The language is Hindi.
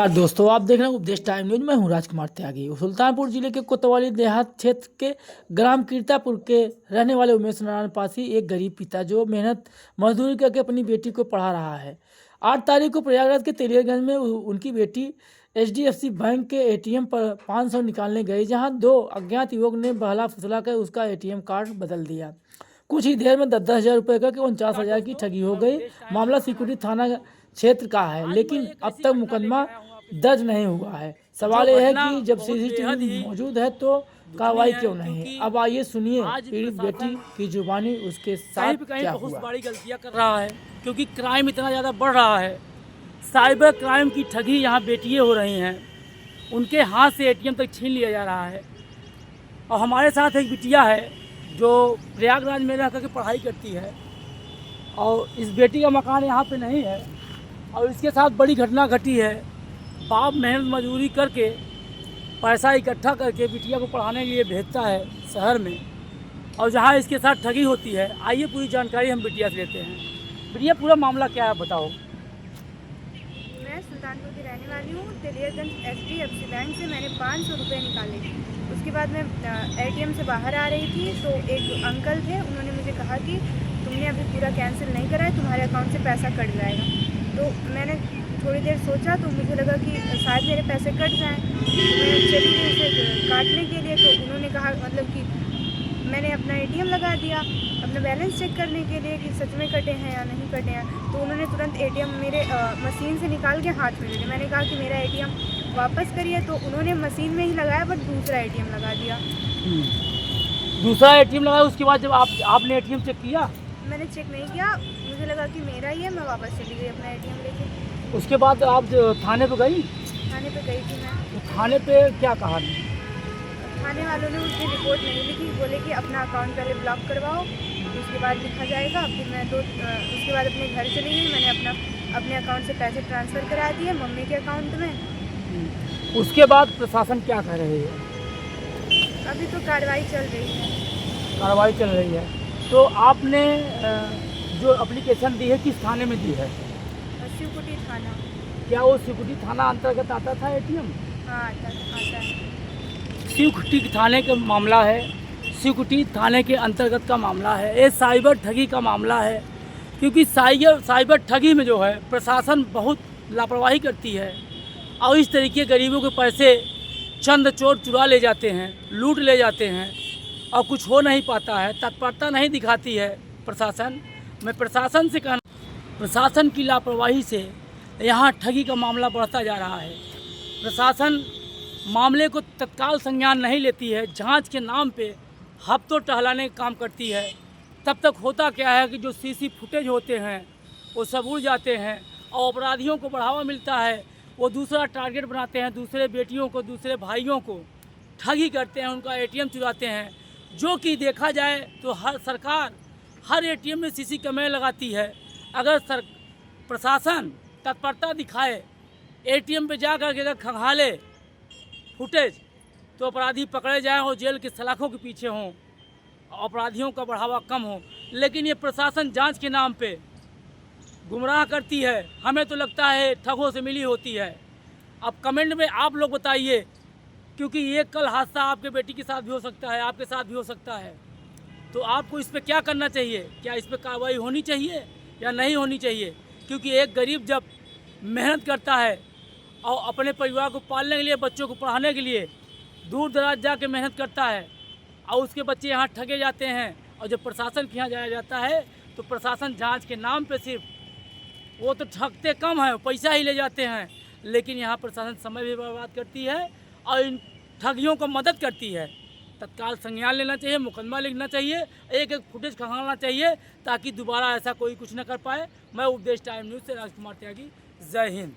नमस्कार दोस्तों, आप देख रहे हैं उपदेश टाइम न्यूज। मैं हूं राजकुमार त्यागी। सुल्तानपुर जिले के कोतवाली देहात क्षेत्र के ग्राम कीर्तापुर के रहने वाले उमेश नारायण पासी एक गरीब पिता जो मेहनत मजदूरी करके अपनी बेटी को पढ़ा रहा है। 8 तारीख को प्रयागराज के तेलियरगंज में उनकी बेटी HDFC बैंक के ATM पर 500 निकालने गई, जहां 2 अज्ञात युवक ने बहला फुसला कर उसका ATM कार्ड बदल दिया। कुछ ही देर में 10-10 हजार रुपये करके 49,000 की ठगी हो गई। मामला सिकुड़ी थाना क्षेत्र का है, लेकिन अब तक मुकदमा दर्ज नहीं हुआ है। सवाल यह है कि जब CCTV मौजूद है तो कार्रवाई क्यों नहीं? अब आइए सुनिए पीड़ित बेटी की जुबानी उसके साथ क्या बहुत हुआ। बड़ी गलतियां कर रहा है, क्योंकि क्राइम इतना ज़्यादा बढ़ रहा है। साइबर क्राइम की ठगी यहाँ बेटियाँ हो रही हैं, उनके हाथ से ATM तक छीन लिया जा रहा है। और हमारे साथ एक बिटिया है जो प्रयागराज में रह करके पढ़ाई करती है, और इस बेटी का मकान यहाँ पे नहीं है, और इसके साथ बड़ी घटना घटी है। बाप मेहनत मजदूरी करके पैसा इकट्ठा करके बिटिया को पढ़ाने के लिए भेजता है शहर में, और जहाँ इसके साथ ठगी होती है। आइए पूरी जानकारी हम बिटिया से लेते हैं। बिटिया, पूरा मामला क्या है बताओ। मैं सुल्तानपुर की रहने वाली हूँ। तेलियरगंज HDFC बैंक से मैंने 500 रुपये निकाले। उसके बाद मैं ATM से बाहर आ रही थी तो एक अंकल थे, उन्होंने मुझे कहा कि तुमने अभी पूरा कैंसिल नहीं करा है, तुम्हारे अकाउंट से पैसा कट जाएगा। तो मैंने थोड़ी देर सोचा तो मुझे लगा कि शायद मेरे पैसे कट जाएँ, तो मैं चली गई उसे काटने के लिए। तो उन्होंने कहा मतलब कि मैंने अपना ATM लगा दिया अपना बैलेंस चेक करने के लिए कि सच में कटे हैं या नहीं कटे हैं। तो उन्होंने तुरंत ATM मेरे मशीन से निकाल के हाथ में दे दिया। मैंने कहा कि मेरा ATM वापस करिए, तो उन्होंने मशीन में ही लगाया बट दूसरा ATM लगा दिया। दूसरा ATM लगाया, उसके बाद जब आपने ATM चेक किया? मैंने चेक नहीं किया, मुझे लगा कि मेरा ही है, मैं वापस चली गई अपना ATM लेके। उसके बाद आप थाने पे गई? थाने पे गई थी मैं। तो थाने पे क्या कहा? थाने वालों ने उसकी रिपोर्ट नहीं लिखी, बोले कि अपना अकाउंट पहले ब्लॉक करवाओ, उसके बाद लिखा जाएगा। फिर मैं उसके बाद अपने घर चली गई। मैंने अपने अकाउंट से पैसे ट्रांसफ़र करा दिए मम्मी के अकाउंट में। उसके बाद प्रशासन क्या कह रही है? अभी तो कार्रवाई चल रही है। कार्रवाई चल रही है। तो आपने जो एप्लीकेशन दी है किस थाने में दी है? शिवकुटी थाना। क्या वो शिवकुटी थाना अंतर्गत आता था ATM? हाँ, आता है। शिवकुटी थाने का मामला है, शिवकुटी थाने के अंतर्गत का मामला है। ये साइबर ठगी का मामला है, क्योंकि साइबर ठगी में जो है प्रशासन बहुत लापरवाही करती है, और इस तरीके गरीबों के पैसे चंद चोर चुरा ले जाते हैं, लूट ले जाते हैं, और कुछ हो नहीं पाता है, तत्परता नहीं दिखाती है प्रशासन। मैं प्रशासन से कहना, प्रशासन की लापरवाही से यहाँ ठगी का मामला बढ़ता जा रहा है। प्रशासन मामले को तत्काल संज्ञान नहीं लेती है, जांच के नाम पे हफ्तों टहलाने का काम करती है। तब तक होता क्या है कि जो CC फुटेज होते हैं वो सब उड़ जाते हैं, और अपराधियों को बढ़ावा मिलता है। वो दूसरा टारगेट बनाते हैं, दूसरे बेटियों को, दूसरे भाइयों को ठगी करते हैं, उनका ATM चुराते हैं। जो कि देखा जाए तो सरकार हर ATM में CC कैमरे लगाती है। अगर प्रशासन तत्परता दिखाए, ATM पे जा कर के अगर खंगाले फुटेज, तो अपराधी पकड़े जाएं और जेल के सलाखों के पीछे हों, अपराधियों का बढ़ावा कम हो। लेकिन ये प्रशासन जांच के नाम पे गुमराह करती है। हमें तो लगता है ठगों से मिली होती है। अब कमेंट में आप लोग बताइए, क्योंकि ये कल हादसा आपके बेटी के साथ भी हो सकता है, आपके साथ भी हो सकता है। तो आपको इस पर क्या करना चाहिए? क्या इस पर कार्रवाई होनी चाहिए या नहीं होनी चाहिए? क्योंकि एक गरीब जब मेहनत करता है और अपने परिवार को पालने के लिए, बच्चों को पढ़ाने के लिए दूर दराज जाके मेहनत करता है, और उसके बच्चे यहाँ ठगे जाते हैं। और जब प्रशासन के यहाँ जाया जाता है तो प्रशासन जांच के नाम पे सिर्फ, वो तो ठगते कम हैं, पैसा ही ले जाते हैं, लेकिन यहाँ प्रशासन समय भी बर्बाद करती है और इन ठगियों को मदद करती है। तत्काल संज्ञान लेना चाहिए, मुकदमा लिखना चाहिए, एक फुटेज खंगालना चाहिए, ताकि दोबारा ऐसा कोई कुछ न कर पाए। मैं उपदेश टाइम न्यूज़ से राजकुमार त्यागी। जय हिंद।